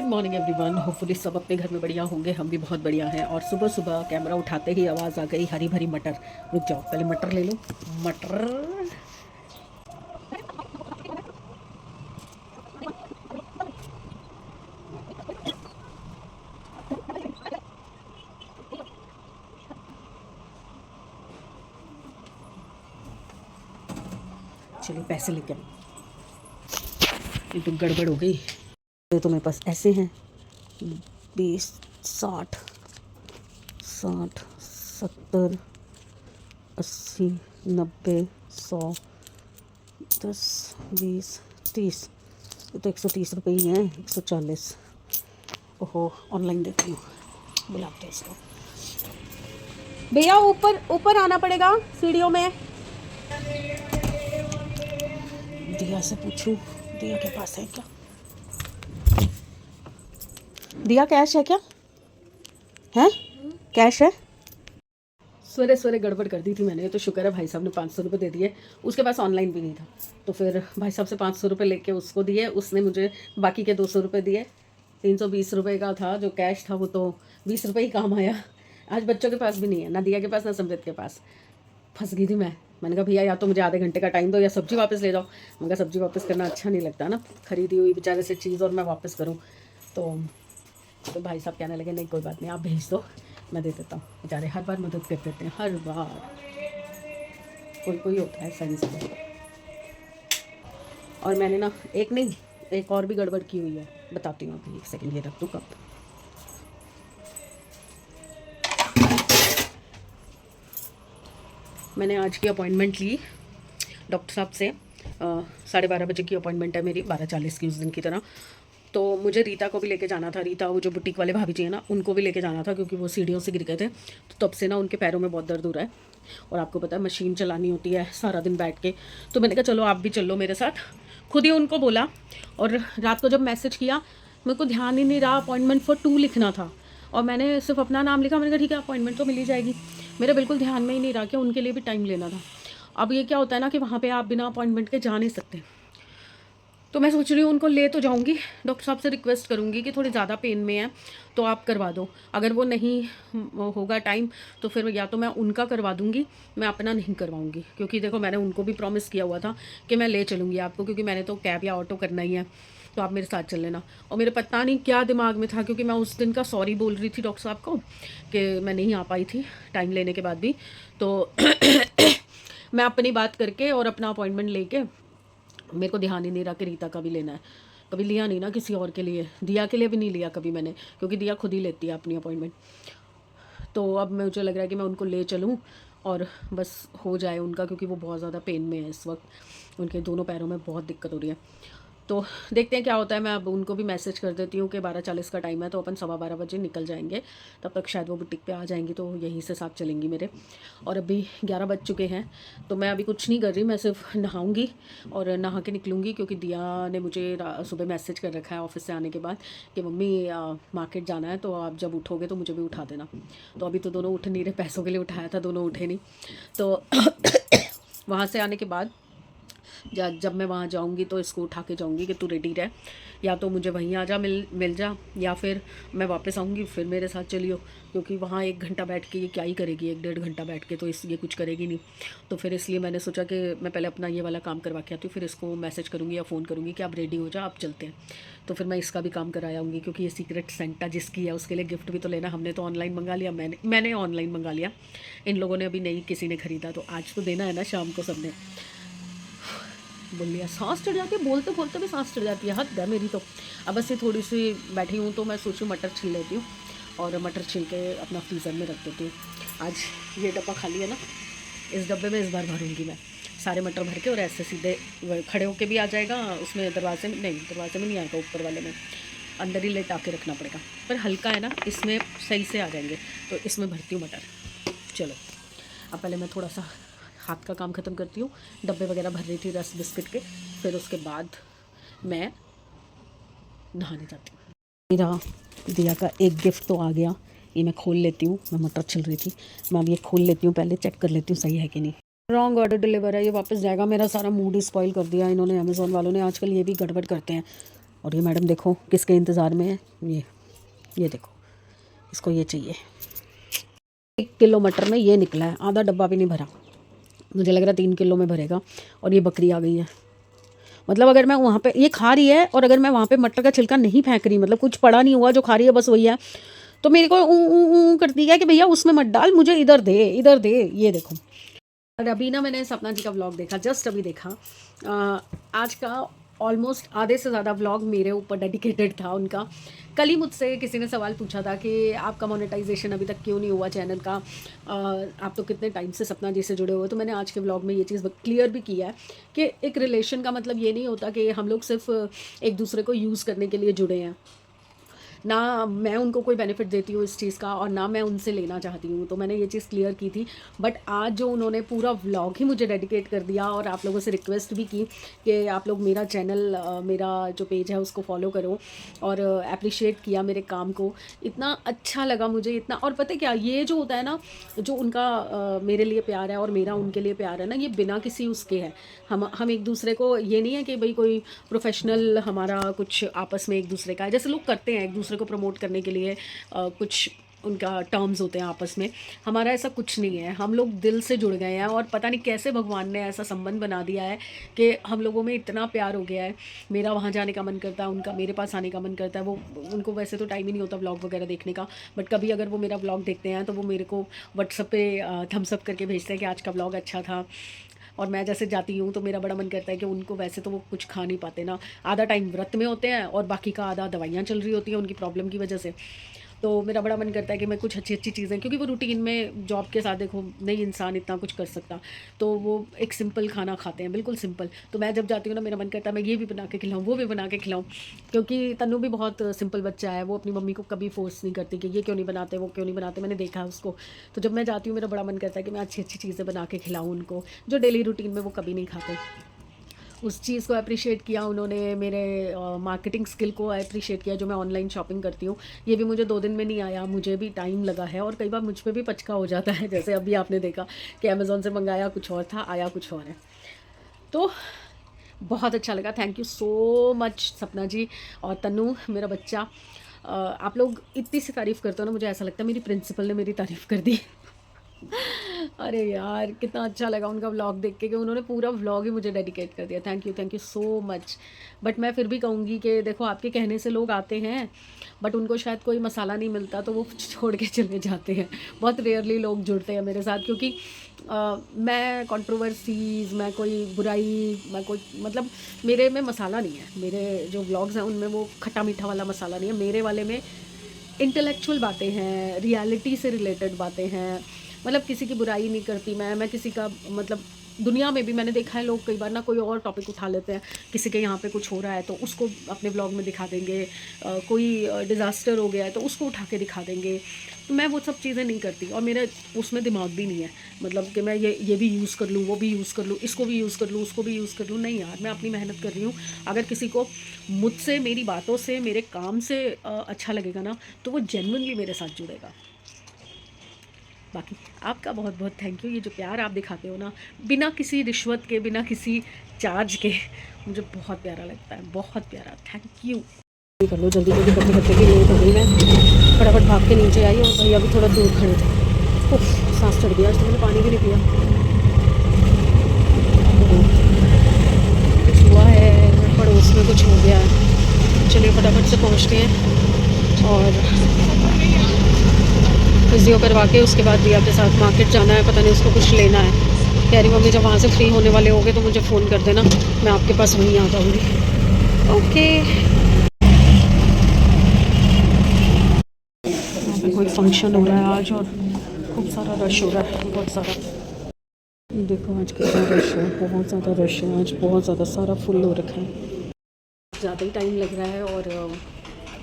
Morning everyone. Hopefully सब अपने घर में बढ़िया होंगे, हम भी बहुत बढ़िया हैं। और सुबह सुबह कैमरा उठाते ही आवाज़ आ गई हरी भरी मटर। रुक जाओ, पहले मटर ले लो। मटर। चलिए पैसे लेके आओ। ये तो गड़बड़ हो गई। ये तो मेरे पास ऐसे हैं 20, 60, 60, 70, 80, 90, 100, 10, 20, 30। ये तो 130 रुपये ही हैं। 140। ओहो, ऑनलाइन देखती हूँ, बुलाते हैं इसको। भैया ऊपर ऊपर आना पड़ेगा सीढ़ियों में। दिया से पूछूं, दिया के पास है क्या? दिया कैश है क्या? है कैश है? सवेरे सवेरे गड़बड़ कर दी थी मैंने, तो शुक्र है भाई साहब ने 500 रुपये दे दिए। उसके पास ऑनलाइन भी नहीं था, तो फिर भाई साहब से 500 रुपये लेके उसको दिए, उसने मुझे बाकी के 200 रुपये दिए। 320 रुपये का था जो कैश था, वो तो 20 रुपये ही काम आया। आज बच्चों के पास भी नहीं है, ना दिया के पास ना समृद्ध के पास। फंस गई थी मैं। मैंने कहा भैया या तो मुझे आधे घंटे का टाइम दो या सब्जी वापस ले जाओ। मैंने कहा सब्जी वापस करना अच्छा नहीं लगता ना, खरीदी हुई बेचारे से चीज़ और मैं वापस करूँ। तो भाई साहब कहने लगे नहीं कोई बात नहीं, आप भेज दो, मैं दे देता हूँ। बेचारे हर बार मदद कर देते हैं, हर बार। कोई कोई होता है सही से। और मैंने ना एक नहीं, एक और भी गड़बड़ की हुई है, बताती हूँ अभी। 1 सेकंड, ये रख दूँ कब। मैंने आज की अपॉइंटमेंट ली डॉक्टर साहब से। 12:30 बजे की अपॉइंटमेंट है मेरी, 12:40 की उस दिन की तरह। तो मुझे रीता को भी लेके जाना था। रीता, वो जो बुटीक वाले भाभी जी हैं ना, उनको भी लेके जाना था, क्योंकि वो सीढ़ियों से गिर गए थे। तो तब से ना उनके पैरों में बहुत दर्द हो रहा है। और आपको पता है मशीन चलानी होती है सारा दिन बैठ के। तो मैंने कहा चलो आप भी चलो मेरे साथ। खुद ही उनको बोला। और रात को जब मैसेज किया, मेरे को ध्यान ही नहीं रहा, अपॉइंटमेंट फॉर 2 लिखना था और मैंने सिर्फ अपना नाम लिखा। मैंने कहा ठीक है अपॉइंटमेंट तो मिल ही जाएगी। मेरे बिल्कुल ध्यान में ही नहीं रहा कि उनके लिए भी टाइम लेना था। अब ये क्या होता है ना कि वहाँ पे आप बिना अपॉइंटमेंट के जा नहीं सकते। तो मैं सोच रही हूँ उनको ले तो जाऊँगी, डॉक्टर साहब से रिक्वेस्ट करूँगी कि थोड़ी ज़्यादा पेन में है तो आप करवा दो। अगर वो नहीं होगा टाइम तो फिर या तो मैं उनका करवा दूँगी, मैं अपना नहीं करवाऊँगी। क्योंकि देखो मैंने उनको भी प्रॉमिस किया हुआ था कि मैं ले चलूँगी आपको, क्योंकि मैंने तो कैब या ऑटो करना ही है, तो आप मेरे साथ चल लेना। और मेरे पता नहीं क्या दिमाग में था, क्योंकि मैं उस दिन का सॉरी बोल रही थी डॉक्टर साहब को कि मैं नहीं आ पाई थी टाइम लेने के बाद भी। तो मैं अपनी बात करके और अपना अपॉइंटमेंट लेके, मेरे को ध्यान ही नहीं रहा कि रीता का भी लेना है। कभी लिया नहीं ना किसी और के लिए, दिया के लिए भी नहीं लिया कभी मैंने, क्योंकि दिया खुद ही लेती है अपनी अपॉइंटमेंट। तो अब मुझे लग रहा है कि मैं उनको ले चलूँ और बस हो जाए उनका, क्योंकि वो बहुत ज़्यादा पेन में है इस वक्त। उनके दोनों पैरों में बहुत दिक्कत हो रही है। तो देखते हैं क्या होता है। मैं अब उनको भी मैसेज कर देती हूँ कि 12:40 का टाइम है, तो अपन 12:15 बजे निकल जाएंगे। तब तक शायद वो बुटीक पे आ जाएंगी, तो यहीं से साथ चलेंगी मेरे। और अभी 11 बज चुके हैं, तो मैं अभी कुछ नहीं कर रही, मैं सिर्फ नहाऊंगी और नहा के निकलूँगी। क्योंकि दिया ने मुझे सुबह मैसेज कर रखा है ऑफिस से आने के बाद कि मम्मी मार्केट जाना है, तो आप जब उठोगे तो मुझे भी उठा देना। तो अभी तो दोनों उठ नहीं रहे, पैसों के लिए उठाया था, दोनों उठे नहीं। तो वहाँ से आने के बाद जब मैं वहाँ जाऊँगी तो इसको उठा के जाऊँगी कि तू रेडी रह, या तो मुझे वहीं आ जा, मिल जा, या फिर मैं वापस आऊँगी फिर मेरे साथ चलियो। क्योंकि वहाँ 1 घंटा बैठ के ये क्या ही करेगी, 1 डेढ़ घंटा बैठ के, तो ये कुछ करेगी नहीं। तो फिर इसलिए मैंने सोचा कि मैं पहले अपना ये वाला काम करवा के आती हूँ, फिर इसको मैसेज करूँगी या फ़ोन करूँगी कि आप रेडी हो जाओ, आप चलते हैं। तो फिर मैं इसका भी काम करा आऊँगी, क्योंकि ये सीक्रेट सेंटा जिसकी है उसके लिए गिफ्ट भी तो लेना। हमने तो ऑनलाइन मंगा लिया, मैंने ऑनलाइन मंगा लिया, इन लोगों ने अभी नहीं किसी ने ख़रीदा, तो आज तो देना है ना शाम को सबने। बोल लिया, सांस चढ़ जाती है, बोलते बोलते भी सांस चढ़ जाती है, हद है मेरी तो। अब बस ये थोड़ी सी बैठी हूँ तो मैं सोचूँ मटर छिल लेती हूँ और मटर छिल के अपना फ्रीज़र में रख देती हूँ। आज ये डब्बा खाली है ना, इस डब्बे में इस बार भरूँगी मैं सारे मटर भर के, और ऐसे सीधे खड़े होके भी आ जाएगा उसमें, दरवाजे में नहीं, दरवाजे में नहीं आएगा, ऊपर वाले में अंदर ही लेटा के रखना पड़ेगा। पर हल्का है ना, इसमें सही से आ जाएंगे। तो इसमें भरती हूँ मटर। चलो अब पहले मैं थोड़ा सा हाथ का काम ख़त्म करती हूँ। डब्बे वगैरह भर रही थी रस बिस्किट के, फिर उसके बाद मैं नहाने जाती हूँ। मेरा दिया का एक गिफ्ट तो आ गया, ये मैं खोल लेती हूँ। मैं मटर छिल रही थी, मैं अब ये खोल लेती हूँ, पहले चेक कर लेती हूँ सही है कि नहीं। रॉन्ग ऑर्डर डिलीवर है, ये वापस जाएगा। मेरा सारा मूड ही स्पॉइल कर दिया इन्होंने, अमेज़ोन वालों ने। आजकल ये भी गड़बड़ करते हैं। और ये मैडम देखो किसके इंतज़ार में है, ये देखो इसको ये चाहिए। 1 किलो मटर में ये निकला है, आधा डब्बा भी नहीं भरा, मुझे लग रहा है 3 किलो में भरेगा। और ये बकरी आ गई है, मतलब अगर मैं वहाँ पे ये खा रही है और अगर मैं वहाँ पे मटर का छिलका नहीं फेंक रही, मतलब कुछ पड़ा नहीं हुआ, जो खा रही है बस वही है, तो मेरे को ऊ करती है कि भैया उसमें मत डाल, मुझे इधर दे इधर दे। ये देखो। और अभी ना मैंने सपना जी का व्लॉग देखा, जस्ट अभी देखा। आज का ऑलमोस्ट आधे से ज़्यादा व्लॉग मेरे ऊपर डेडिकेटेड था उनका। कल ही मुझसे किसी ने सवाल पूछा था कि आपका मोनेटाइजेशन अभी तक क्यों नहीं हुआ चैनल का, आप तो कितने टाइम से सपना जी से जुड़े हुए। तो मैंने आज के व्लॉग में ये चीज़ क्लियर भी किया है कि एक रिलेशन का मतलब ये नहीं होता कि हम लोग सिर्फ एक दूसरे को यूज़ करने के लिए जुड़े हैं, ना मैं उनको कोई बेनिफिट देती हूँ इस चीज़ का और ना मैं उनसे लेना चाहती हूँ। तो मैंने ये चीज़ क्लियर की थी। बट आज जो उन्होंने पूरा व्लॉग ही मुझे डेडिकेट कर दिया और आप लोगों से रिक्वेस्ट भी की कि आप लोग मेरा चैनल, मेरा जो पेज है उसको फॉलो करो, और अप्रिशिएट किया मेरे काम को, इतना अच्छा लगा मुझे इतना। और पता है क्या, ये जो होता है ना, जो उनका मेरे लिए प्यार है और मेरा उनके लिए प्यार है ना, ये बिना किसी उसके है। हम एक दूसरे को, ये नहीं है कि भाई कोई प्रोफेशनल हमारा कुछ आपस में एक दूसरे का है, जैसे लोग करते हैं एक दूसरे को प्रमोट करने के लिए कुछ उनका टर्म्स होते हैं आपस में। हमारा ऐसा कुछ नहीं है, हम लोग दिल से जुड़ गए हैं और पता नहीं कैसे भगवान ने ऐसा संबंध बना दिया है कि हम लोगों में इतना प्यार हो गया है। मेरा वहाँ जाने का मन करता है, उनका मेरे पास आने का मन करता है। वो उनको वैसे तो टाइम ही नहीं होता व्लॉग वगैरह देखने का, बट कभी अगर वो मेरा व्लॉग देखते हैं तो वो मेरे को व्हाट्सएप पे थम्स अप करके भेजते हैं कि आज का व्लॉग अच्छा था। और मैं जैसे जाती हूँ तो मेरा बड़ा मन करता है कि उनको, वैसे तो वो कुछ खा नहीं पाते ना, आधा टाइम व्रत में होते हैं और बाकी का आधा दवाइयाँ चल रही होती हैं उनकी प्रॉब्लम की वजह से। तो मेरा बड़ा मन करता है कि मैं कुछ अच्छी अच्छी चीज़ें, क्योंकि वो रूटीन में जॉब के साथ देखो नहीं इंसान इतना कुछ कर सकता, तो वो एक सिंपल खाना खाते हैं, बिल्कुल सिंपल। तो मैं जब जाती हूँ ना, मेरा मन करता है मैं ये भी बना के खिलाऊँ, वो भी बना के खिलाऊँ, क्योंकि तन्नू भी बहुत सिंपल बच्चा है, वो अपनी मम्मी को कभी फोर्स नहीं करती कि ये क्यों नहीं बनाते, वो क्यों नहीं बनाते, मैंने देखा है उसको। तो जब मैं जाती हूँ मेरा बड़ा मन करता है कि मैं अच्छी अच्छी चीज़ें बना के खिलाऊँ उनको, जो डेली रूटीन में वो कभी नहीं खाते। उस चीज़ को अप्रिशिएट किया उन्होंने, मेरे मार्केटिंग स्किल को अप्रिशिएट किया जो मैं ऑनलाइन शॉपिंग करती हूँ। ये भी मुझे 2 दिन में नहीं आया, मुझे भी टाइम लगा है और कई बार मुझ पे भी पचका हो जाता है, जैसे अभी आपने देखा कि अमेज़ॉन से मंगाया कुछ और था, आया कुछ और है। तो बहुत अच्छा लगा, थैंक यू सो मच सपना जी और तन्नू मेरा बच्चा। आप लोग इतनी सी तारीफ़ करते हो ना, मुझे ऐसा लगता है मेरी प्रिंसिपल ने मेरी तारीफ़ कर दी। अरे यार कितना अच्छा लगा उनका व्लॉग देख के कि उन्होंने पूरा व्लॉग ही मुझे डेडिकेट कर दिया। Thank you so much. But मैं फिर भी कहूँगी कि देखो आपके कहने से लोग आते हैं, बट उनको शायद कोई मसाला नहीं मिलता तो वो छोड़ के चले जाते हैं। बहुत रेयरली लोग जुड़ते हैं मेरे साथ, क्योंकि मैं कंट्रोवर्सीज़, मैं कोई बुराई, मैं कोई, मतलब मेरे में मसाला नहीं है। मेरे जो व्लॉग्स हैं उनमें वो खट्टा मीठा वाला मसाला नहीं है, मेरे वाले में इंटेलेक्चुअल बातें हैं, रियलिटी से रिलेटेड बातें हैं। मतलब किसी की बुराई नहीं करती मैं किसी का, मतलब दुनिया में भी मैंने देखा है लोग कई बार ना कोई और टॉपिक उठा लेते हैं, किसी के यहाँ पे कुछ हो रहा है तो उसको अपने ब्लॉग में दिखा देंगे, कोई डिज़ास्टर हो गया है तो उसको उठा के दिखा देंगे। तो मैं वो सब चीज़ें नहीं करती और मेरा उसमें दिमाग भी नहीं है, मतलब कि मैं ये भी यूज़ कर लूँ, वो भी यूज़ कर लूँ, इसको भी यूज़ कर लूँ, उसको भी यूज़ कर लूँ। नहीं यार, मैं अपनी मेहनत कर रही हूँ। अगर किसी को मुझसे, मेरी बातों से, मेरे काम से अच्छा लगेगा ना, तो वो जेन्युइनली मेरे साथ जुड़ेगा। बाकी आपका बहुत बहुत थैंक यू। ये जो प्यार आप दिखाते हो ना, बिना किसी रिश्वत के, बिना किसी चार्ज के, मुझे बहुत प्यारा लगता है, बहुत प्यारा। Thank you. कर लो जल्दी जल्दी करते करते भी लेट हो गई मैं, फटाफट भाग के नीचे आई और भैया भी थोड़ा दूर खड़े थे। उफ, सांस चढ़ गया, आज तो मैंने पानी भी नहीं पिया। कुछ हुआ है पड़ोस में, कुछ हो गया है। चलिए फटाफट से पहुँचते हैं और फिजियो करवा के उसके बाद दिया के साथ मार्केट जाना है, पता नहीं उसको कुछ लेना है। कह रही मम्मी जब वहाँ से फ्री होने वाले होगे तो मुझे फ़ोन कर देना, मैं आपके पास वहीं आ जाऊँगी। ओके। यहाँ पे कोई फंक्शन हो रहा है आज और खूब सारा रश हो रहा है, बहुत सारा। देखो आज कितना रश है, बहुत ज़्यादा रश है आज, बहुत ज़्यादा, सारा फुल हो रखा है। ज़्यादा ही टाइम लग रहा है और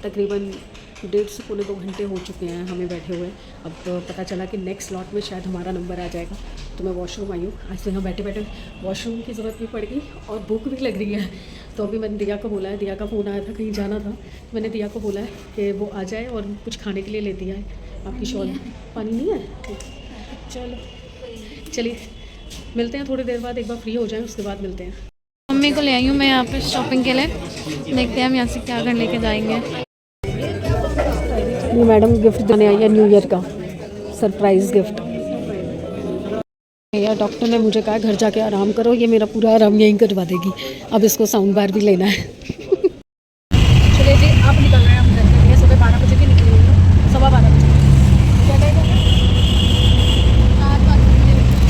तकरीबन 1.5 से पौने 2 घंटे हो चुके हैं हमें बैठे हुए। अब पता चला कि नेक्स्ट स्लॉट में शायद हमारा नंबर आ जाएगा। तो मैं वॉशरूम आई हूँ, आज तो यहाँ बैठे बैठे वॉशरूम की ज़रूरत भी पड़ गई और भूख भी लग रही है। तो अभी मैंने दिया को बोला है, दिया का फ़ोन आया था, कहीं जाना था, मैंने दिया को बोला है कि वो आ जाए और कुछ खाने के लिए ले दिया है। आपकी शॉल पानी नहीं है? चलो चलिए मिलते हैं थोड़ी देर बाद, एक बार फ्री हो जाए उसके बाद मिलते हैं। मम्मी को ले आई हूँ मैं यहाँ पे शॉपिंग के लिए। देखते हैं हम यहाँ से क्या घर लेके जाएंगे। ये मैडम गिफ्ट देने आई है न्यू ईयर का सरप्राइज गिफ्ट। भैया डॉक्टर ने मुझे कहा घर जाके आराम करो, ये मेरा पूरा आराम यहीं करवा देगी। अब इसको साउंड बार भी लेना है। चलिए जी, आप निकल रहे हैं हम घर के लिए। सुबह 12 बजे की निकली हुई हूँ, 12:15 बजे। क्या टाइम हो गया?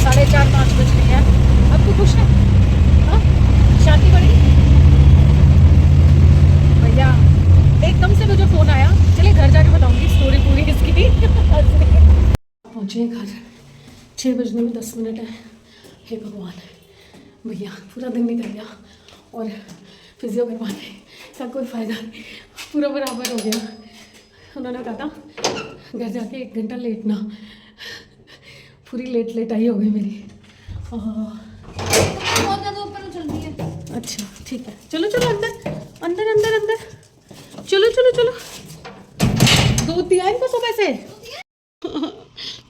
4:30-5 बज रही है। अब तू खुश है? हाँ, शांति बड़ी भैया एकदम से मुझे फ़ोन आया। चलिए घर जाके बताऊंगी स्टोरी पूरी इसकी। पहुँचे घर, 6 बजने में 10 मिनट है। हे भगवान भैया, पूरा दिन निकल गया और फिजियो करवाने का कोई फ़ायदा नहीं, पूरा बराबर हो गया। उन्होंने कहा था घर जाके 1 घंटा लेटना, पूरी लेट आई हो गई मेरी। बहुत ज़्यादा ऊपर उछल रही है। अच्छा ठीक है, चलो चलो अंदर अंदर अंदर अंदर, चलो चलो चलो। दूध दिया इनको सुबह से।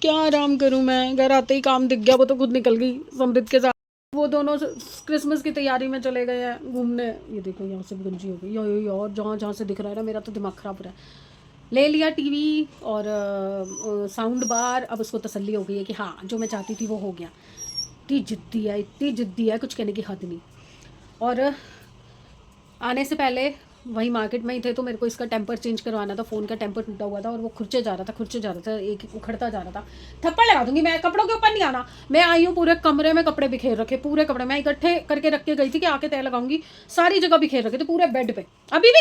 क्या आराम करूं मैं, घर आते ही काम दिख गया, वो तो खुद निकल गई समृद्ध के साथ। वो दोनों क्रिसमस की तैयारी में चले गए हैं घूमने। ये देखो यहाँ से भी गंजी हो गई यार, जहाँ जहाँ से दिख रहा है ना, मेरा तो दिमाग ख़राब हो रहा है। ले लिया टीवी और साउंड बार। अब उसको तसल्ली हो गई है कि हाँ जो मैं चाहती थी वो हो गया। इतनी जिद्दी है, कुछ कहने की हद नहीं। और आने से पहले वही मार्केट में ही थे तो मेरे को इसका टेम्पर चेंज करवाना था। फ़ोन का टेम्पर टूटा हुआ था और वो खुरचे जा रहा था, एक उखड़ता जा रहा था। थप्पड़ लगा दूंगी मैं, कपड़ों के ऊपर नहीं आना। मैं आई हूँ, पूरे कमरे में कपड़े बिखेर रखे, पूरे कपड़े मैं इकट्ठे करके रख के गई थी कि आके तय लगाऊंगी। सारी जगह बिखेर रखे थे, पूरे बेड पे। अभी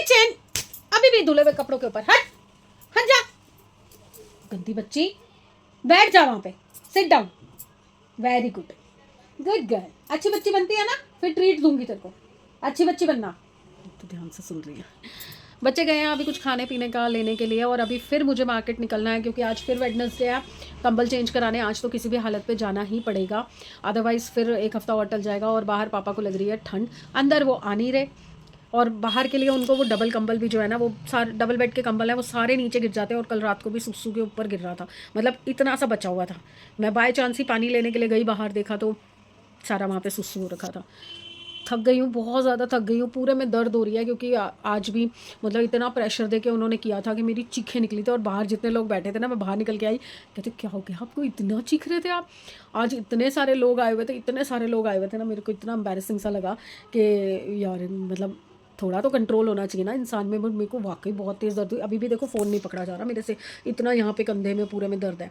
भी धुले हुए कपड़ों के ऊपर। हट जा गंदी बच्ची, बैठ जा वहाँ पे, sit down. Very good girl, अच्छी बच्ची बनती है ना, फिर ट्रीट दूंगी तेरे को। अच्छी बच्ची बनना। तो ध्यान से सुन रही है। बच्चे गए हैं अभी कुछ खाने पीने का लेने के लिए और अभी फिर मुझे मार्केट निकलना है क्योंकि आज फिर वेडनेसडे है। कंबल चेंज कराने आज तो किसी भी हालत पे जाना ही पड़ेगा, अदरवाइज़ फिर 1 हफ्ता और टल जाएगा। और बाहर पापा को लग रही है ठंड, अंदर वो आ नहीं रहे। और बाहर के लिए उनको वो डबल कंबल भी जो है ना, वो सारे डबल बेड के कंबल हैं, वो सारे नीचे गिर जाते हैं। और कल रात को भी सुसु के ऊपर गिर रहा था, मतलब इतना सा बचा हुआ था। मैं बाय चांस ही पानी लेने के लिए गई बाहर, देखा तो सारा वहाँ पे सुसु हो रखा था। थक गई हूँ, बहुत ज़्यादा थक गई हूँ, पूरे में दर्द हो रही है क्योंकि आज भी मतलब इतना प्रेशर दे के उन्होंने किया था कि मेरी चीखें निकली थी। और बाहर जितने लोग बैठे थे ना, मैं बाहर निकल के आई, कहते क्या हो गया आपको, इतना चीख रहे थे आप। आज इतने सारे लोग आए हुए थे ना, मेरे को इतना एम्बैरेसिंग सा लगा कि यार मतलब थोड़ा तो कंट्रोल होना चाहिए ना इंसान में। मेरे को वाकई बहुत तेज़ दर्द हुई। अभी भी देखो फ़ोन नहीं पकड़ा जा रहा मेरे से, इतना यहाँ पे कंधे में पूरे में दर्द है।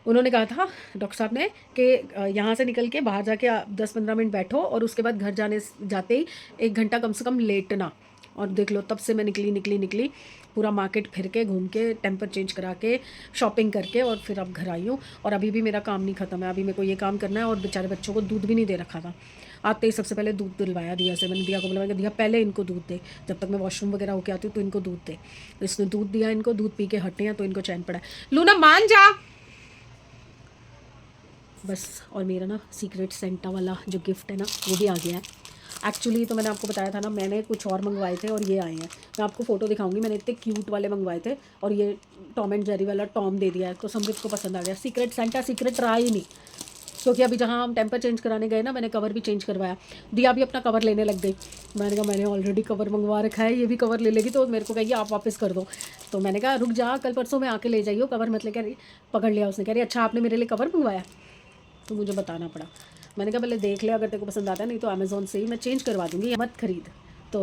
उन्होंने कहा था डॉक्टर साहब ने कि यहाँ से निकल के बाहर जाके 10-15 मिनट बैठो और उसके बाद घर जाते ही 1 घंटा कम से कम लेटना। और देख लो तब से मैं निकली पूरा मार्केट फिर के घूम के टेम्पर चेंज करा के शॉपिंग करके और फिर अब घर आई हूँ। और अभी भी मेरा काम नहीं ख़त्म है, अभी मेरे को ये काम करना है। और बेचारे बच्चों को दूध भी नहीं दे रखा था, आते ही सबसे पहले दूध दिलवाया दिया से। मैंने दिया को बुलवाया, दिया पहले इनको दूध दे, जब तक मैं वॉशरूम वगैरह होके आती हूँ तो इनको दूध दे। तो इसने दूध दिया, इनको दूध पी के हटे हैं तो इनको चैन पड़ा है। लूना मान जा बस। और मेरा ना सीक्रेट सेंटा वाला जो गिफ्ट है ना, वो भी आ गया है। एक्चुअली तो मैंने आपको बताया था ना, मैंने कुछ और मंगवाए थे और ये आए हैं। मैं आपको फ़ोटो दिखाऊंगी, मैंने इतने क्यूट वाले मंगवाए थे और ये टॉम एंड जेरी वाला टॉम दे दिया है। तो समृद्ध को पसंद आ गया। सीक्रेट सेंटा सीक्रेट रहा ही नहीं, क्योंकि अभी जहाँ हम टेम्पर चेंज कराने गए ना, मैंने कवर भी चेंज करवाया। दिया भी अपना कवर लेने लग गई। मैंने कहा मैंने ऑलरेडी कवर मंगवा रखा है, ये भी कवर ले लेगी तो मेरे को कहेगी आप वापस कर दो। तो मैंने कहा रुक जा, कल परसों में आके ले जाइयो कवर मत ले। कह रही पकड़ लिया उसने, कह रही अच्छा आपने मेरे लिए कवर मंगवाया। तो मुझे बताना पड़ा। मैंने कहा पहले देख ले, अगर तेरे को पसंद आता है, नहीं तो अमेज़ोन से ही मैं चेंज करवा दूँगी, मत खरीद। तो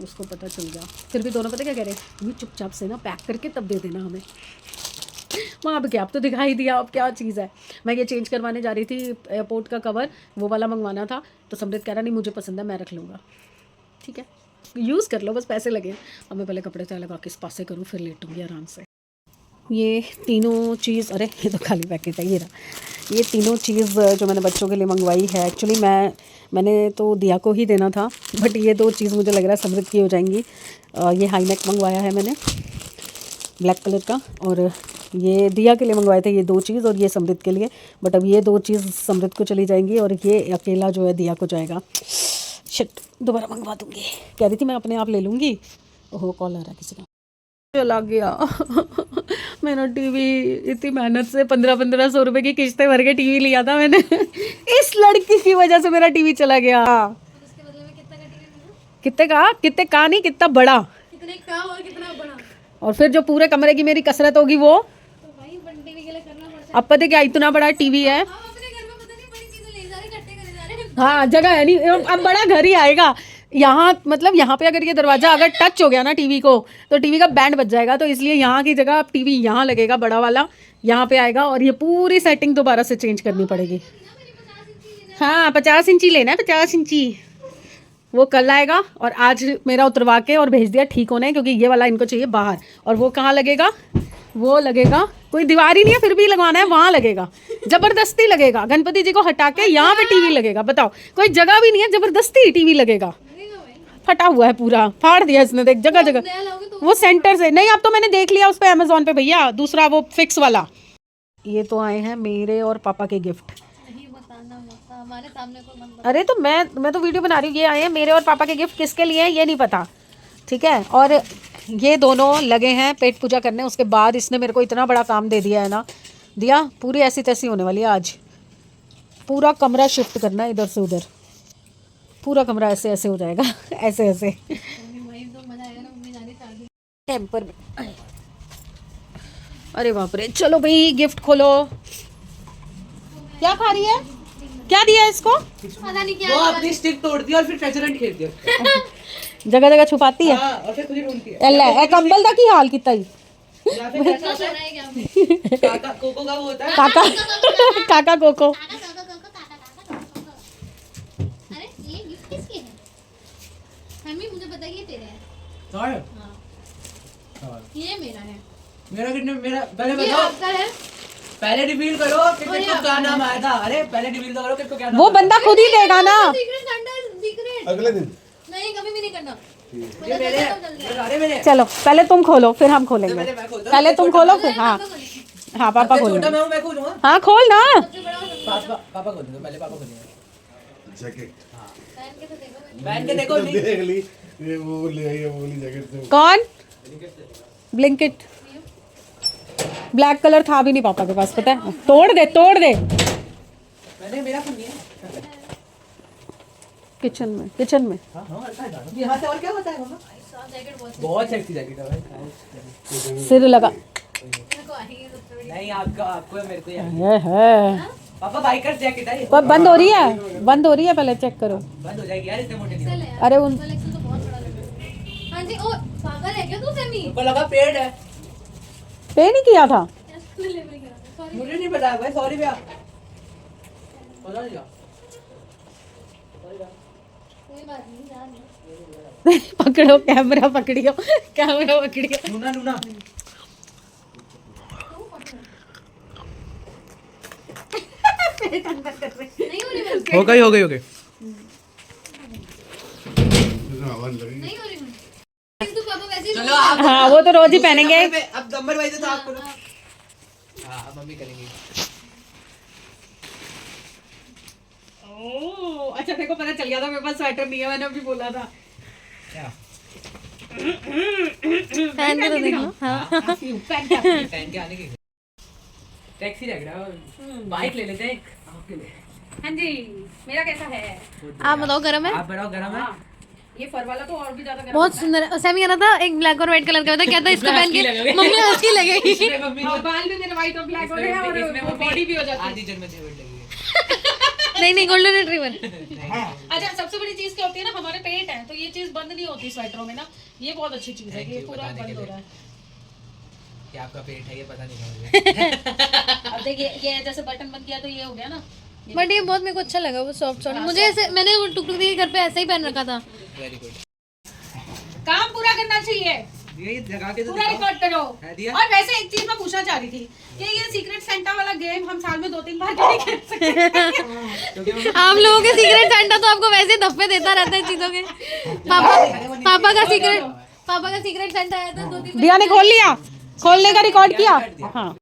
उसको पता चल गया। फिर भी दोनों पता क्या कह रहे, ये चुपचाप से ना पैक करके तब दे देना हमें। वहाँ पे क्या, अब तो दिखाई दिया अब क्या चीज़ है। मैं ये चेंज करवाने जा रही थी एयरपोर्ट का कवर, वो वाला मंगवाना था। तो समृद्ध कह रहा नहीं मुझे पसंद है, मैं रख लूँगा। ठीक है, यूज़ कर लो, बस पैसे लगे। अब मैं पहले कपड़े तय लगा के इस पासे करूँ, फिर लेटूँगी आराम से। ये तीनों चीज़, अरे ये तो खाली पैकेट है, ये रहा। ये तीनों चीज़ जो मैंने बच्चों के लिए मंगवाई है, एक्चुअली मैंने तो दिया को ही देना था, बट ये 2 चीज़ मुझे लग रहा है समृद्ध की हो जाएंगी। ये हाई नेक मंगवाया है मैंने ब्लैक कलर का, और ये दिया के लिए मंगवाए थे ये 2 चीज़, और ये समृद्ध के लिए। बट अब ये 2 चीज़ समृद्ध को चली जाएंगी और ये अकेला जो है दिया को जाएगा। शिट, दोबारा मंगवा दूँगी। कह रही थी मैं अपने आप ले लूँगी। ओहो, कॉल आ रहा है किसी का। चला गया। मैंने टीवी इतनी मेहनत से 1500 रुपए की किस्तें भर के टीवी लिया था मैंने। इस लड़की की वजह से मेरा टीवी चला गया। कितने का नहीं, कितना बड़ा, कितने का और कितना बड़ा। और फिर जो पूरे कमरे की मेरी कसरत होगी वो। तो भाई टीवी के लिए करना पड़ता है। अब पता क्या इतना बड़ा टीवी है। हम अपने घर में पता नहीं बड़ी चीजें ले जा रहे, इकट्ठे करे जा रहे। हाँ जगह है नहीं, अब बड़ा घर ही आएगा यहाँ। मतलब यहाँ पे अगर ये दरवाजा अगर टच हो गया ना टीवी को, तो टीवी का बैंड बज जाएगा। तो इसलिए यहाँ की जगह अब टीवी यहाँ लगेगा, बड़ा वाला यहाँ पे आएगा, और ये पूरी सेटिंग दोबारा से चेंज करनी पड़ेगी। हाँ 50 इंची लेना है, 50 इंची। वो कल आएगा, और आज मेरा उतरवा के और भेज दिया ठीक होने, क्योंकि ये वाला इनको चाहिए बाहर। और वो कहाँ लगेगा, वो लगेगा, कोई दीवार ही नहीं है फिर भी लगवाना है, वहाँ लगेगा, जबरदस्ती लगेगा। गणपति जी को हटा के यहाँ पे टीवी लगेगा। बताओ, कोई जगह भी नहीं है, जबरदस्ती टीवी लगेगा। फटा हुआ है पूरा, फाड़ दिया इसने, देख जगह जगह। नया लाओगे तो वो सेंटर से नहीं, अब तो मैंने देख लिया उस पे अमेजोन पे भैया, दूसरा वो फिक्स वाला। ये तो आए हैं मेरे और पापा के गिफ्ट। नहीं बताना मत, हमारे सामने कोई मत। अरे तो मैं तो वीडियो बना रही हूँ। ये आए हैं मेरे और पापा के गिफ्ट, किसके लिए है ये नहीं पता, ठीक है। और ये दोनों लगे हैं पेट पूजा करने। उसके बाद इसने मेरे को इतना बड़ा काम दे दिया है ना, दिया पूरी ऐसी तैसी होने वाली है आज। पूरा कमरा शिफ्ट करना है इधर से उधर, पूरा कमरा ऐसे ऐसे हो जाएगा ऐसे ऐसे भाई तो मजा आएगा ना, मम्मी जाने शादी। टेम्पर में। अरे बाप रे, चलो भाई गिफ्ट खोलो। क्या खा रही है, क्या दिया है इसको? पता नहीं क्या वो अपनी स्टिक तोड़ती है और फिर ट्रेजर हंट खेलती है। जगह जगह छुपाती है। हाँ, और फिर तुझे ढूंढती है। एल्ला ए कंबल दा की हाल किता ही। या फिर ऐसा होता है क्या? है, काका कोको का वो होता है। काका काका कोको। अरे ये गिफ्ट किसके है? मम्मी मुझे पता है ये तेरे है। और हाँ ये मेरा है। मेरा कितने, मेरा पहले ये बताओ, आपका है। पहले रिवील करो कि किसको क्या नाम आया था। अरे पहले रिवील तो करो किसको क्या नाम वो बंदा खुद ही देगा ना। Secret Santa secret. अगले दिन नहीं कभी भी नहीं करना। ये मेरे हैं। अरे मेरे चलो पहले तुम खोलो फिर हम खोलेंगे। पहले मैं खोलता हूँ। पहले तुम खोलो फिर। हाँ हाँ पापा सबसे छोटा खोलेंगे। मैं हूँ, मैं खोलूंगा। हाँ खोल ना। पापा खोल दो, पहले पापा खोलेंगे। जैकेट पहन के देखो नहीं। देख ली, ये वो ले आई है, वो वाली जैकेट से। कौन? ब्लिंकिट। ब्लैक कलर था भी नहीं पापा के पास, पता है। तोड़ दे तोड़ दे। मैंने मेरा फोन नहीं है। किचन में हाँ हाँ, अच्छा है। यहाँ से और क्या होता है मम्मा? बहुत सेक्सी जैकेट है भाई। सिर लगा। नहीं आपको है, मेरे को यार। ये है पापा बाइकर जैकेट है ये। पर बंद हो रही है, बंद हो रही है, पहले चेक करो। बंद हो जाएगी यार इतने मोटे नहीं हो। अरे उन तो बहुत बड़ा लग रहा है। हाँ जी, ओ पागल है क्या तू सेमी? ऊपर लगा पेड़ है। पे नहीं किया था। सॉरी मुझे नहीं पता भाई, सॉरी भैया। पता नहीं क्या। कोई बात नहीं, जान दो। पकड़ो कैमरा, पकड़ियो कैमरा पकड़ियो। Luna Luna. नहीं हो रही बस। हो गई आवाज लगी। नहीं हो रही बस। तू पापा वैसे ही चलो आप। हाँ वो तो रोज ही पहनेंगे। अब गम्बर भाई तो आप करो। हाँ अब मम्मी करेंगी। ओह अच्छा, देखो पता चल गया था मेरे पास स्वेटर नहीं है, मैंने अभी बोला था। क्या? पहन के तो देखो। हाँ पहन के आने की। टैक्सी लग रहा है, बाइक ले लेते हैं एक आपके लिए। हाँ जी, मेरा कैसा है? आप बताओ गरम है? आप बताओ गरम है? ये फर वाला तो और भी ज्यादा गर्म बहुत सुंदर है। सैमी कह रहा था एक ब्लैक और व्हाइट कलर का था, क्या था इसको पहन के मम्मी अच्छी लगेगी। इसमें मम्मी है। और बाल भी मेरे व्हाइट और ब्लैक हो रहे हैं, और इसमें मम्मी बॉडी भी हो जाती है। आधी जन्म से लगी है। नहीं नहीं गोल्डन रिट्रीवर। अच्छा सबसे बड़ी चीज क्या होती है ना, हमारे पेट है तो ये चीज बंद नहीं होती स्वेटरों में ना, ये बहुत अच्छी चीज है। Thank ये you, पूरा बताने के बंद हो लिए। रहा है। कि आपका पेट है ये पता नहीं मुझे। अब देखिए ये जैसे बटन बंद किया तो ये हो गया ना। बट ये बहुत मेरे को अच्छा लगा, वो सॉफ्ट सॉफ्ट। मुझे ऐसे, मैंने वो टुकटुक दी घर पे ऐसे ही पहन रखा था। Very good. काम पूरा करना चाहिए, ये जगा के तो पूरा दिखाओ। रिकॉर्ड करो। है दिया? और वैसे एक चीज मैं पूछना चाह रही थी कि ये सीक्रेट सेंटा वाला गेम हम साल में 2-3 बार क्यों नहीं खेल सकते? आप लोगों के सीक्रेट सेंटा तो आपको वैसे धप्पे देता रहता है चीजों के। पापा का सीक्रेट सेंटा आया था 2-3 दिया ने खोल लिया, खोलने का रिकॉर्ड किया। हाँ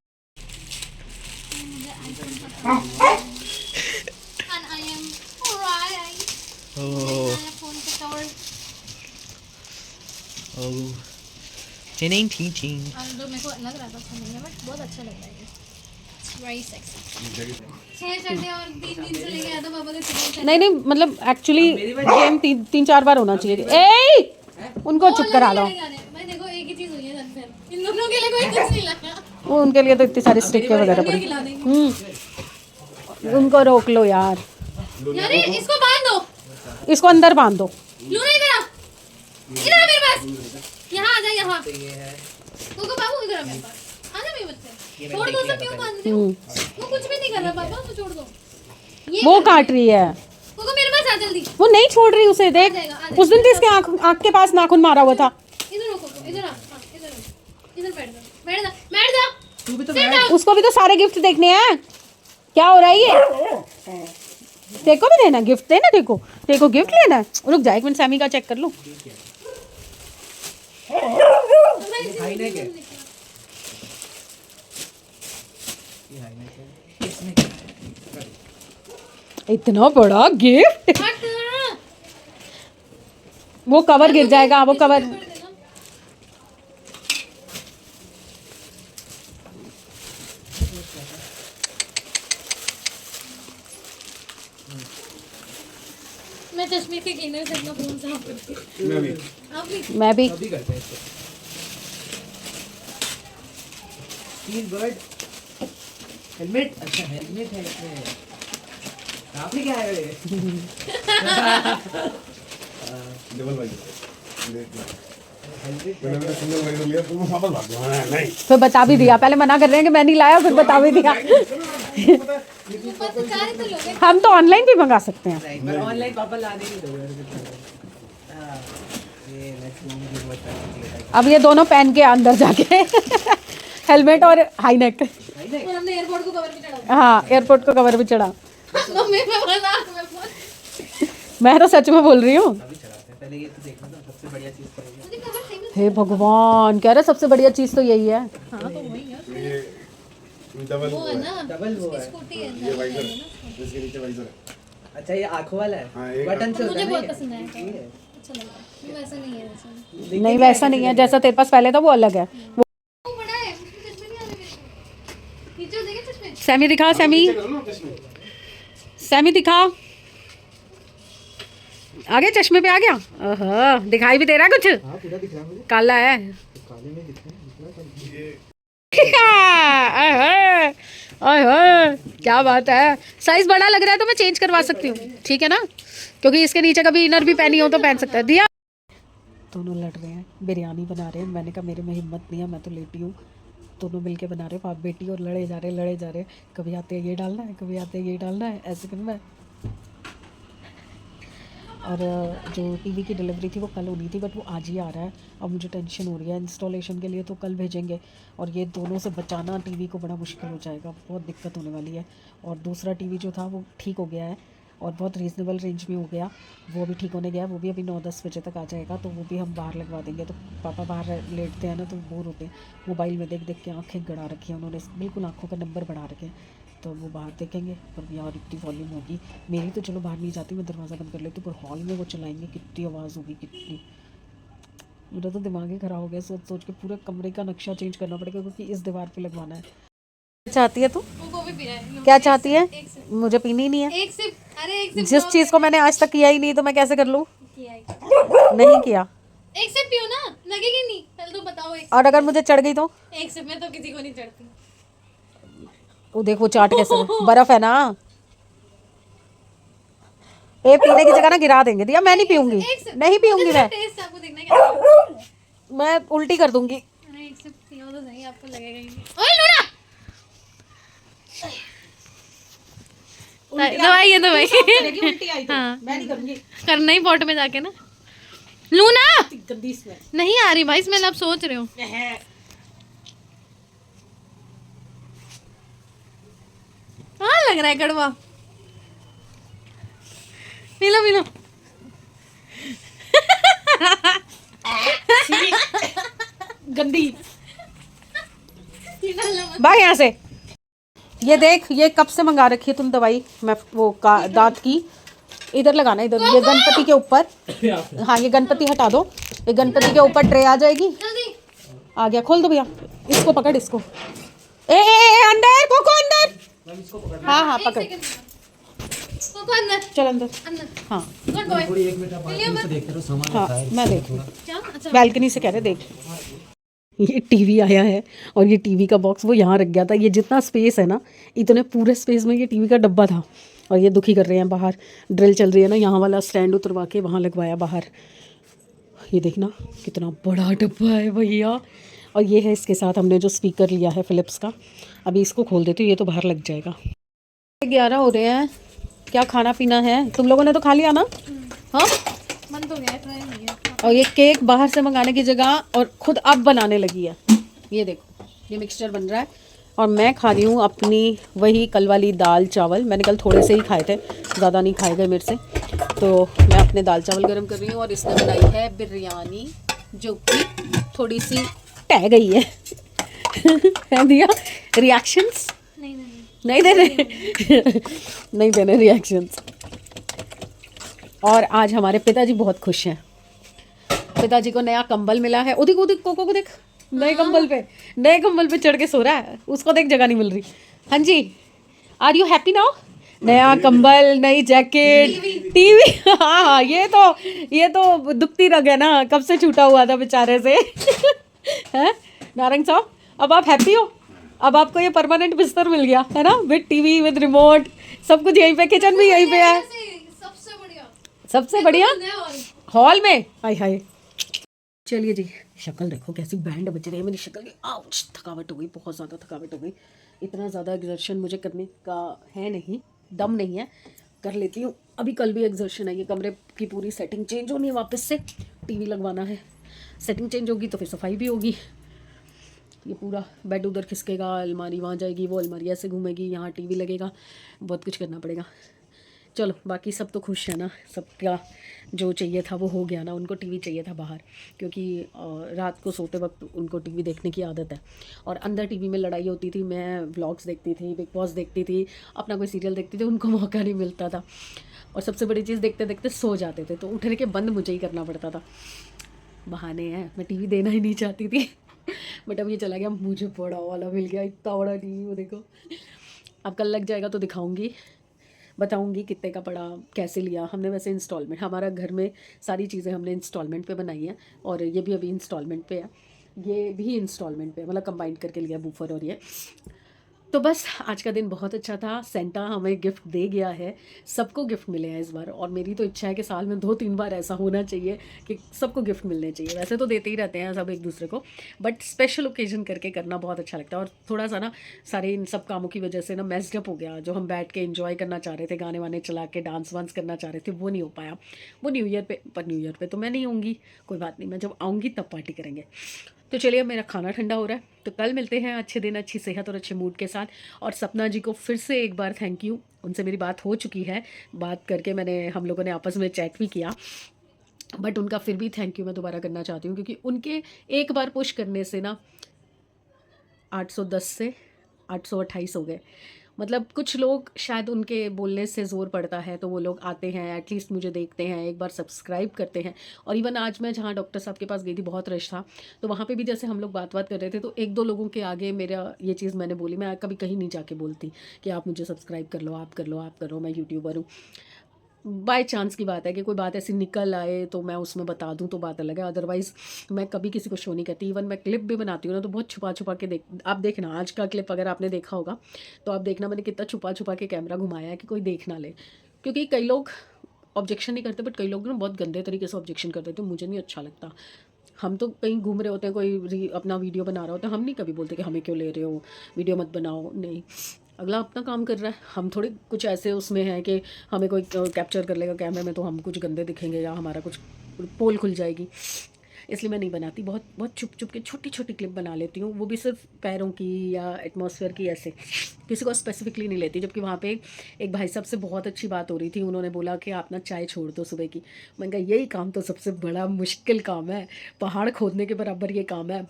चिनिंग टी चिंग। जो मेरे को लग रहा था अच्छा नहीं है, बट बहुत अच्छा लग रहा है ये। वेरी सेक्सी 6 शर्टें और 3 दिन से लेके आया था पापा का सिक्रेट नहीं मतलब एक्चुअली गेम 3-4 बार होना चाहिए। ए उनको चुप करा लो, मैं देखो एक ही चीज हुई है फिर इन दोनों के लिए कोई कुछ नहीं लाया। वो उनके लिए तो इतनी सारी स्टिक वगैरह पड़ी। खिला देंगे उनको रोक लो यार, यार इसको बांध दो, इसको अंदर बांध दो। लूना इधर आ मेरे पास, यहाँ आ जा यहाँ। कोको बाबू इधर आ मेरे पास, आ जा मेरे बच्चे। छोड़ दो उसे, क्यों बांध रहे हो? वो कुछ भी नहीं कर रहा पापा, तो छोड़ दो। ये वो काट रही है, कोको मेरे पास आ जल्दी। वो नहीं छोड़ रही उसे। देख आ जाएगा। उस दिन तो इसके आँख के पास नाखून मारा हुआ था। इधर हो कोको, इधर आ, हाँ, इधर बैठ जा। तू भी तो Sit down। उसको भी तो सारे गिफ्ट देखने हैं। क्या हो रहा है ये? देखो भी देना गिफ्ट, देना देखो गिफ्ट लेना है। रुक जा एक मिनट, सैमी का चेक कर लूं। हाई नेक है, ये हाई नेक है। इसमें इतना बड़ा गिफ्ट, हट ना। वो कवर गिर जाएगा, वो कवर। मैं चश्मे के क्लीनर से अपना फोन साफ करती हूँ। मैं भी आप भी मैं भी अभी करते हैं इसको। स्टील बर्ड हेलमेट, अच्छा हेलमेट है इसमें। आपने क्या है ये? डबल वाइज हेलमेट मैंने तो सिंगल वाइज लिया, तुम वापस भाग गए। नहीं फिर बता भी दिया, पहले मना कर रहे हैं कि मैं नहीं लाया, फिर बता भी दिया। सारे तो लोग हम तो ऑनलाइन भी मंगा सकते हैं। पर ऑनलाइन पापा ला दे नहीं दोगे। हां ये मैक्सिमम की बहुत अब ये दोनों पहन के अंदर जाके हेलमेट और हाई नेक। और हमने एयरपोर्ट को कवर भी चढ़ा हाँ एयरपोर्ट को कवर भी चढ़ा। मम्मी पे मजाक में बहुत। मैं तो सच में बोल रही हूँ। अभी चढ़ाते हैं, पहले ये तो देखना था सबसे बढ़िया चीज करेंगे। मुझे कवर चाहिए। हे भगवान, कह रहे सबसे बढ़िया चीज तो यही है। हाँ तो वही है, ये डबल वो है ना डबल वो है। स्कूटी ये है। वाइजर इसके नीचे वाइजर है। अच्छा ये आंखों वाला हाँ, है, एक बटन से होता मुझे है ना बहुत ये? पसंद आया ये है। अच्छा लगा। वैसा नहीं है वैसा। नहीं वैसा नहीं है, जैसा तेरे पास पहले था वो अलग है। वो वो बड़ा है, उसमें चश्मे नहीं आ रहे मेरे को। नीचे देखे चश्मे? सैमी दिखा, सैमी चलो ना किसमें सैमी दिखा। आ गया, चश्मे पे आ गया। ओहो दिखाई भी दे रहा है कुछ, हाँ पूरा दिख रहा है मुझे, काला है। काले में दिख रहा है। ये ओए क्या बात है। साइज बड़ा लग रहा है तो मैं चेंज करवा सकती हूँ, ठीक है ना, क्योंकि इसके नीचे कभी इनर भी पहनी हो तो पहन सकता है। दिया दोनों लड़ रहे हैं, बिरयानी बना रहे हैं। मैंने कहा मेरे में हिम्मत नहीं है, मैं तो लेटी हूँ। दोनों मिलके बना रहे बाप बेटी और लड़े जा रहे। कभी आते हैं ये डालना है, कभी आते हैं ये डालना है, ऐसे करना है। और जो टीवी की डिलीवरी थी वो कल होनी थी, बट वो आज ही आ रहा है। अब मुझे टेंशन हो रही है, इंस्टॉलेशन के लिए तो कल भेजेंगे, और ये दोनों से बचाना टीवी को बड़ा मुश्किल हो जाएगा, बहुत दिक्कत होने वाली है। और दूसरा टीवी जो था वो ठीक हो गया है और बहुत रीज़नेबल रेंज में हो गया, वो भी ठीक होने गया। वो भी अभी 9-10 बजे तक आ जाएगा, तो वो भी हम बाहर लगवा देंगे। तो पापा बाहर लेटते हैं ना तो बोर होते हैं, मोबाइल में देख के आँखें गड़ा रखी हैं उन्होंने, बिल्कुल आँखों का नंबर बढ़ा रखे हैं। तो वो बाहर देखेंगे, पर यार इतनी वॉल्यूम होगी। मेरी तो चलो बाहर नहीं जाती, मैं दरवाज़ा बंद कर लेती हूँ, पर हॉल में वो चलाएंगे कितनी आवाज़ होगी, कितनी। मेरा तो दिमाग ही ख़राब हो गया, सोच के पूरे कमरे का नक्शा चेंज करना पड़ेगा, क्योंकि इस दीवार पे लगवाना है। चाहती है तू? वो भी पी रहा है। क्या चाहती है? मुझे पीनी नहीं है। एक सिप, अरे एक सिप जिस चीज़ को मैंने आज तक किया ही नहीं तो मैं कैसे कर लूँ? किया है। नहीं किया। एक सिप पियो ना, लगेगी नहीं। पहले तो बताओ एक और अगर मुझे चढ़ गई तो? एक सिप में तो किसी को नहीं चढ़ती। वो देखो चाट कैसे बर्फ है ना। ए पीने की जगह ना गिरा देंगे। दिया मैं नहीं पीऊंगी, नहीं पीऊंगी मैं। टेस्ट आपको देखना है कैसा। मैं उल्टी कर दूंगी। अरे एक सिप पियो तो सही, आपको लगेगा ही नहीं। ओए लूना, दवाई है दवाई। उल्टी आई तो मैं नहीं करूंगी। करना ही पॉट में जाके ना। लूना गंदी स्मेल नहीं आ रही भाई स्मेल, आप सोच रहे हो। हाँ लग रहा है कड़वा। पीलो पीलो। गंदी। भाई यहाँ से ये देख, ये कब से मंगा रखी है तुम दवाई? मैं वो का दांत की इधर लगाना, इधर ये गणपति के ऊपर। हाँ ये गणपति हटा दो, ये गणपति के ऊपर ट्रे आ जाएगी। जल्दी आ गया, खोल दो भैया, इसको पकड़, इसको अंदर कोको अंदर। मैम इसको पकड़ हाँ हाँ एक पकड़, सेकंड कोको अंदर चल अंदर। अंदर हाँ गुड बॉय थोड़ी 1 मिनट आप बालकनी से देखते रहो, सामान हाँ रखा है मैं देख थोड़ा। क्या अच्छा बैल्कनी से कह रहे देख। ये टीवी आया है और ये टीवी का बॉक्स वो यहाँ रख गया था। ये जितना स्पेस है ना, इतने पूरे स्पेस में ये टीवी का डब्बा था। और ये दुखी कर रहे हैं बाहर, ड्रिल चल रही है ना, यहाँ वाला स्टैंड उतरवा के वहाँ लगवाया बाहर। ये देखना कितना बड़ा डब्बा है भैया। और ये है इसके साथ हमने जो स्पीकर लिया है फिलिप्स का। अभी इसको खोल देती हूँ, ये तो बाहर लग जाएगा। 11 हो रहे हैं, क्या खाना पीना है? तुम लोगों ने तो खा लिया ना? हाँ। मन तो गया ट्राई नहीं किया और ये केक बाहर से मंगाने की जगह और खुद अब बनाने लगी है। ये देखो ये मिक्सचर बन रहा है और मैं खा रही हूँ अपनी वही कल वाली दाल चावल। मैंने कल थोड़े से ही खाए थे, ज़्यादा नहीं खाए गए मेरे से, तो मैं अपने दाल चावल गर्म कर रही हूँ। और इसने बनाई है बिरयानी जो कि थोड़ी सी टह गई है। है दिया रिएक्शंस? नहीं नहीं नहीं देने नहीं देने रिएक्शंस। और आज हमारे पिताजी बहुत खुश हैं। पिताजी को नया कंबल मिला है। उदिक उदिक कोको को देख, नए कंबल पे चढ़ के सो रहा है। उसको देख जगह नहीं मिल रही। हाँ जी, आर यू हैप्पी नाउ? नया कंबल, नई जैकेट, टीवी। हाँ हाँ, ये तो दुखती रह गया ना, कब से छूटा हुआ था बेचारे से। हैं नारंग साहब, अब आप हैप्पी हो? अब आपको ये परमानेंट बिस्तर मिल गया है ना, विद टीवी, विद रिमोट, सब कुछ यहीं पे, किचन भी यहीं पे है। सबसे बढ़िया सबसे बढ़िया नया वाली हॉल में। हाय हाय, चलिए जी, शक्ल देखो कैसी बैंड बज रही है मेरी शक्ल की। आउच, थकावट हो गई, बहुत ज़्यादा थकावट हो गई। इतना ज़्यादा एग्जर्शन मुझे करने का है नहीं, दम नहीं है, कर लेती हूँ। अभी कल भी एग्जर्शन है। ये कमरे की पूरी सेटिंग चेंज होनी है, वापस से टीवी लगवाना है। सेटिंग चेंज होगी तो फिर सफाई भी होगी। ये पूरा बेड उधर खिसकेगा, अलमारी वहाँ जाएगी, वो अलमारी ऐसे घूमेगी, यहाँ टीवी लगेगा, बहुत कुछ करना पड़ेगा। चलो बाकी सब तो खुश है ना, सबका जो चाहिए था वो हो गया ना। उनको टीवी चाहिए था बाहर, क्योंकि रात को सोते वक्त उनको टीवी देखने की आदत है। और अंदर टीवी में लड़ाई होती थी, मैं व्लॉग्स देखती थी, बिग बॉस देखती थी, अपना कोई सीरियल देखती थी, उनको मौका नहीं मिलता था। और सबसे बड़ी चीज़, देखते देखते सो जाते थे, तो उठने के बंद मुझे ही करना पड़ता था। बहाने हैं, मैं टीवी देना ही नहीं चाहती थी। बट अब ये चला गया, मुझे बड़ा वाला मिल गया, इतना बड़ा टीवी, वो देखो। अब कल लग जाएगा तो दिखाऊंगी, बताऊंगी कितने का पड़ा, कैसे लिया हमने। वैसे इंस्टॉलमेंट, हमारा घर में सारी चीज़ें हमने इंस्टॉलमेंट पे बनाई हैं। और ये भी अभी इंस्टॉलमेंट पे है, ये भी इंस्टॉलमेंट पे, मतलब कंबाइंड करके लिया बूफर और ये। तो बस आज का दिन बहुत अच्छा था। सेंटा हमें गिफ्ट दे गया है, सबको गिफ्ट मिले हैं इस बार। और मेरी तो इच्छा है कि साल में 2-3 बार ऐसा होना चाहिए कि सबको गिफ्ट मिलने चाहिए। वैसे तो देते ही रहते हैं सब एक दूसरे को, बट स्पेशल ओकेजन करके करना बहुत अच्छा लगता है। और थोड़ा सा ना, सारे इन सब कामों की वजह से ना मेस्ड अप हो गया। जो हम बैठ के एंजॉय करना चाह रहे थे, गाने वाने चला के डांस वांस करना चाह रहे थे, वो नहीं हो पाया। वो न्यू ईयर पे, पर न्यू ईयर पे तो मैं नहीं होंगी, कोई बात नहीं, मैं जब आऊँगी तब पार्टी करेंगे। तो चलिए, अब मेरा खाना ठंडा हो रहा है, तो कल मिलते हैं अच्छे दिन, अच्छी सेहत और अच्छे मूड के साथ। और सपना जी को फिर से एक बार थैंक यू, उनसे मेरी बात हो चुकी है, बात करके हम लोगों ने आपस में चैट भी किया, बट उनका फिर भी थैंक यू मैं दोबारा करना चाहती हूँ। क्योंकि उनके एक बार पुश करने से ना 810 से 828 हो गए। मतलब कुछ लोग शायद उनके बोलने से ज़ोर पड़ता है, तो वो लोग आते हैं, एटलीस्ट मुझे देखते हैं, एक बार सब्सक्राइब करते हैं। और इवन आज मैं जहाँ डॉक्टर साहब के पास गई थी, बहुत रश था, तो वहाँ पे भी जैसे हम लोग बात कर रहे थे, तो 1-2 लोगों के आगे मेरा ये चीज़ मैंने बोली। मैं कभी कहीं नहीं जाके बोलती कि आप मुझे सब्सक्राइब कर लो, आप कर लो, आप करो, मैं यूट्यूबर हूँ। बाय चांस की बात है कि कोई बात ऐसी निकल आए तो मैं उसमें बता दूं, तो बात अलग है। अदरवाइज़ मैं कभी किसी को शो नहीं करती। इवन मैं क्लिप भी बनाती हूँ ना, तो बहुत छुपा छुपा के आप देखना आज का क्लिप अगर आपने देखा होगा तो आप देखना मैंने कितना छुपा छुपा के कैमरा घुमाया है कि कोई देख ना ले। क्योंकि कई लोग ऑब्जेक्शन नहीं करते, बट कई लोग ना बहुत गंदे तरीके से ऑब्जेक्शन करते, तो मुझे नहीं अच्छा लगता। हम तो कहीं घूम रहे होते हैं, कोई अपना वीडियो बना रहा होता है, हम नहीं कभी बोलते कि हमें क्यों ले रहे हो, वीडियो मत बनाओ। नहीं, अगला अपना काम कर रहा है, हम थोड़ी कुछ ऐसे उसमें हैं कि हमें कोई कैप्चर कर लेगा कैमरे में तो हम कुछ गंदे दिखेंगे या हमारा कुछ पोल खुल जाएगी। इसलिए मैं नहीं बनाती, बहुत बहुत छुप छुप के छोटी छोटी क्लिप बना लेती हूँ, वो भी सिर्फ पैरों की या एटमॉस्फेयर की, ऐसे किसी को स्पेसिफिकली नहीं लेती। जबकि वहाँ पे एक भाई साहब से बहुत अच्छी बात हो रही थी, उन्होंने बोला कि आप ना चाय छोड़ दो सुबह की। मैंने कहा यही काम तो सबसे बड़ा मुश्किल काम है, पहाड़ खोदने के बराबर ये काम है,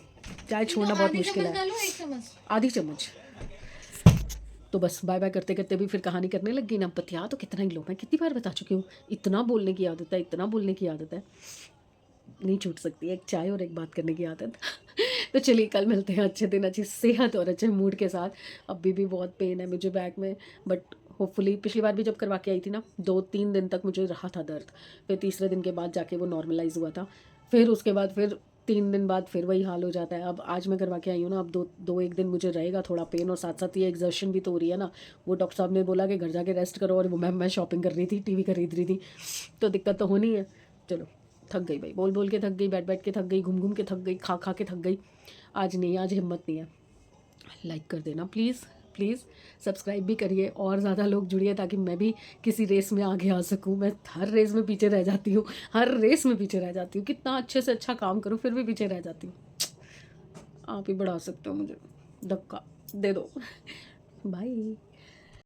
चाय छोड़ना बहुत मुश्किल है। डालो 1 चम्मच। आधी चम्मच। तो बस बाय बाय करते करते भी फिर कहानी करने लग गई ना। बतिया तो कितना ही लो, मैं कितनी बार बता चुकी हूँ, इतना बोलने की आदत है, इतना बोलने की आदत है, नहीं छूट सकती। एक चाय और एक बात करने की आदत। तो चलिए कल मिलते हैं अच्छे दिन, अच्छी सेहत और अच्छे मूड के साथ। अभी भी बहुत पेन है मुझे बैक में, बट होपफुली पिछली बार भी जब करवा के आई थी ना 2-3 दिन तक मुझे रहा था दर्द, फिर तीसरे दिन के बाद जाके वो नॉर्मलाइज हुआ था, फिर उसके बाद फिर 3 दिन बाद फिर वही हाल हो जाता है। अब आज मैं करवा के आई हूँ ना, अब दो एक दिन मुझे रहेगा थोड़ा पेन, और साथ साथ ये एग्जर्शन भी तो हो रही है ना। वो डॉक्टर साहब ने बोला कि घर जाके रेस्ट करो, और वो मैं शॉपिंग कर रही थी, टीवी खरीद रही थी, तो दिक्कत तो होनी है। चलो थक गई भाई, बोल बोल के थक गई, बैठ बैठ के थक गई, घूम घूम के थक गई, खा खा के थक गई। आज नहीं, आज हिम्मत नहीं है। लाइक कर देना प्लीज़ प्लीज़, सब्सक्राइब भी करिए, और ज़्यादा लोग जुड़िए ताकि मैं भी किसी रेस में आगे आ सकूं। मैं हर रेस में पीछे रह जाती हूँ, हर रेस में पीछे रह जाती हूँ, कितना अच्छे से अच्छा काम करूँ फिर भी पीछे रह जाती हूँ। आप ही बढ़ा सकते हो मुझे, धक्का दे दो। बाय।